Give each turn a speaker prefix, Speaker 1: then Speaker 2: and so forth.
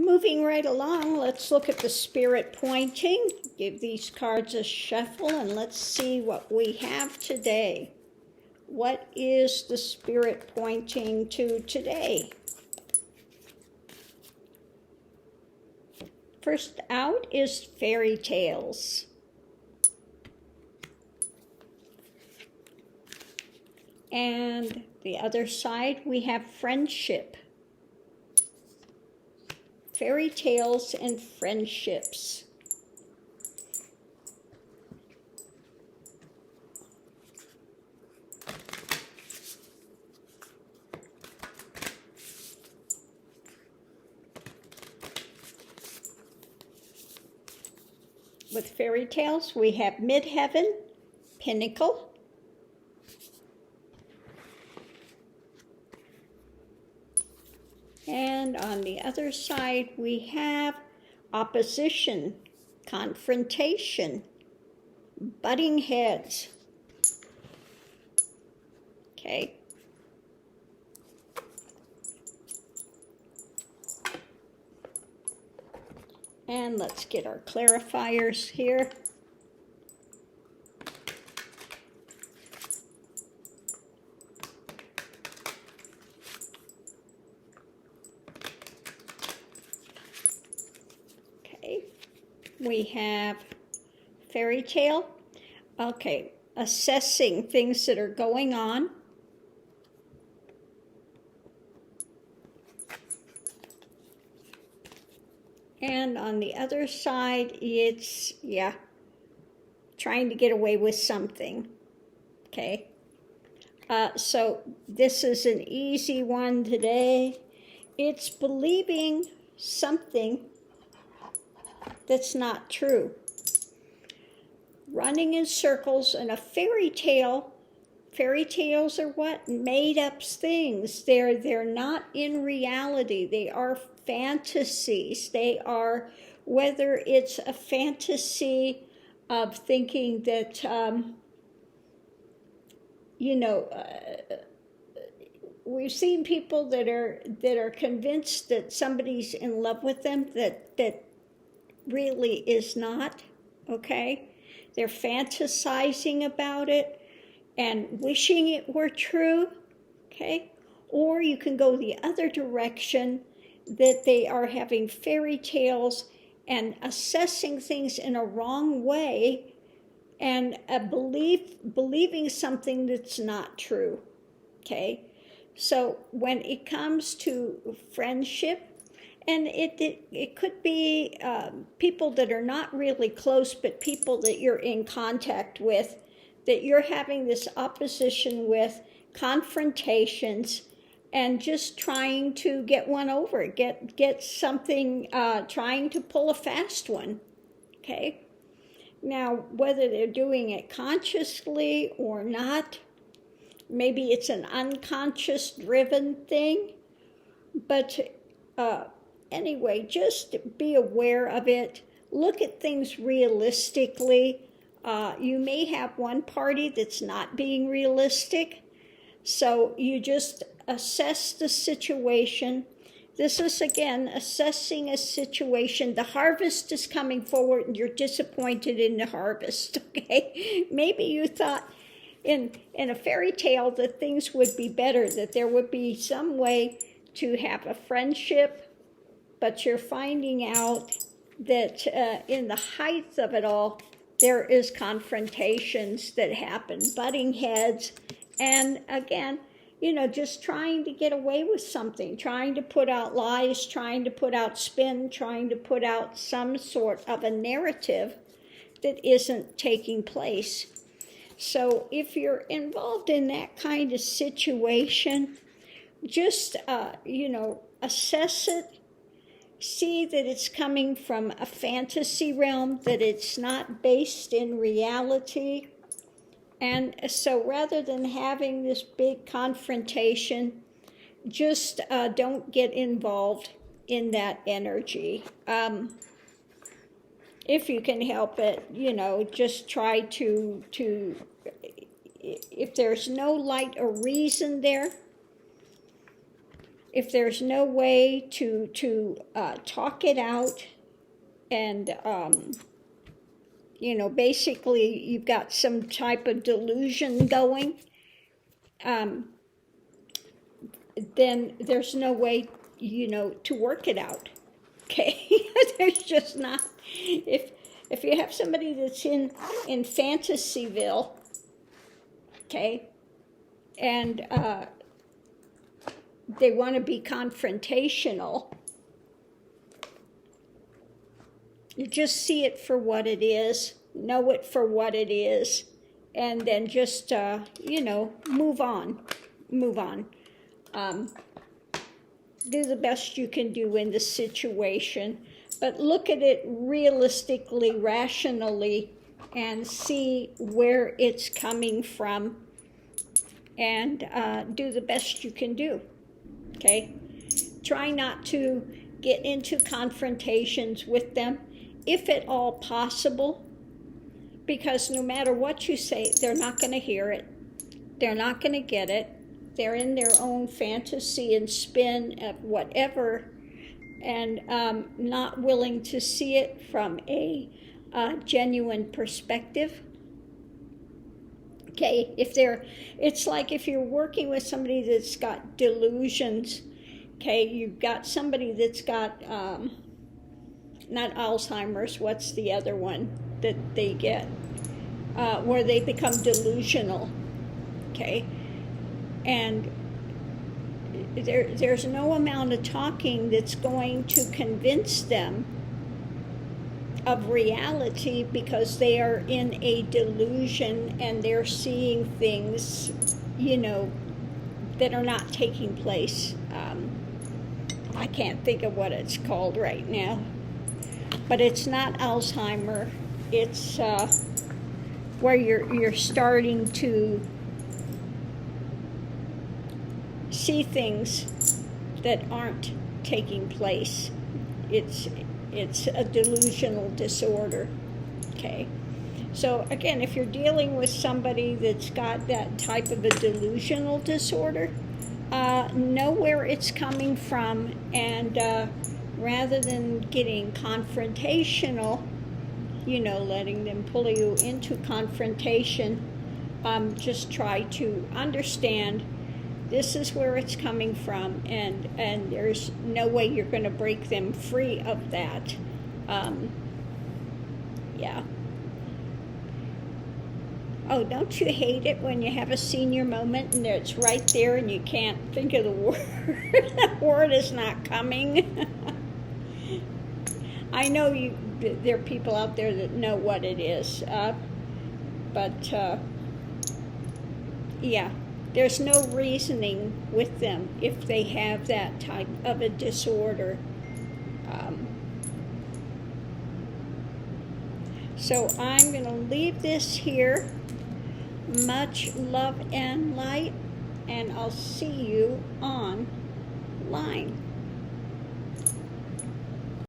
Speaker 1: moving right along, let's look at the spirit pointing. Give these cards a shuffle and let's see what we have today. What is the spirit pointing to today? First out is fairy tales. And the other side, we have friendship. Fairy tales and friendships. With fairy tales, we have midheaven, pinnacle, and on the other side, we have opposition, confrontation, butting heads. Okay. And let's get our clarifiers here. Okay, we have fairy tale. Okay, assessing things that are going on. And on the other side, it's, trying to get away with something, okay? So this is an easy one today. It's believing something that's not true. Running in circles in a fairy tale. Fairy tales are what? Made up things. They're not in reality. They are fantasies. They are, whether it's a fantasy of thinking that, we've seen people that are convinced that somebody's in love with them that really is not, okay? They're fantasizing about it and wishing it were true, okay? Or you can go the other direction, that they are having fairy tales and assessing things in a wrong way and believing something that's not true, okay? So when it comes to friendship, and it could be people that are not really close, but people that you're in contact with, that you're having this opposition with, confrontations, and just trying to get one over, get something, trying to pull a fast one, okay? Now, whether they're doing it consciously or not, maybe it's an unconscious driven thing, but anyway, just be aware of it. Look at things realistically. You may have one party that's not being realistic, so you just assess the situation. This is, again, assessing a situation. The harvest is coming forward and you're disappointed in the harvest, okay? Maybe you thought in a fairy tale that things would be better, that there would be some way to have a friendship, but you're finding out that in the height of it all, there is confrontations that happen, butting heads, and again, just trying to get away with something, trying to put out lies, trying to put out spin, trying to put out some sort of a narrative that isn't taking place. So if you're involved in that kind of situation, just, assess it, see that it's coming from a fantasy realm, that it's not based in reality. And so rather than having this big confrontation, just don't get involved in that energy. If you can help it, just try to, if there's no light or reason there, if there's no way to talk it out, and basically you've got some type of delusion going, then there's no way, to work it out. Okay, there's just not. If you have somebody that's in Fantasyville, okay, and they want to be confrontational, you just see it for what it is, know it for what it is, and then just, move on. Do the best you can do in the situation, but look at it realistically, rationally, and see where it's coming from, and do the best you can do, okay? Try not to get into confrontations with them, if at all possible, because no matter what you say, they're not going to hear it. They're not going to get it. They're in their own fantasy and spin of whatever, and not willing to see it from a genuine perspective. Okay, it's like if you're working with somebody that's got delusions, okay, you've got somebody that's got, not Alzheimer's, what's the other one that they get, where they become delusional, okay? And there's no amount of talking that's going to convince them of reality, because they are in a delusion and they're seeing things, that are not taking place. I can't think of what it's called right now, but it's not Alzheimer. It's where you're starting to see things that aren't taking place. It's a delusional disorder, okay? So again, if you're dealing with somebody that's got that type of a delusional disorder, know where it's coming from, and rather than getting confrontational, letting them pull you into confrontation, just try to understand this is where it's coming from, and there's no way you're going to break them free of that. Yeah. Oh, don't you hate it when you have a senior moment and it's right there and you can't think of the word? The word is not coming. I know there are people out there that know what it is, but yeah. There's no reasoning with them if they have that type of a disorder. So I'm going to leave this here. Much love and light, and I'll see you online.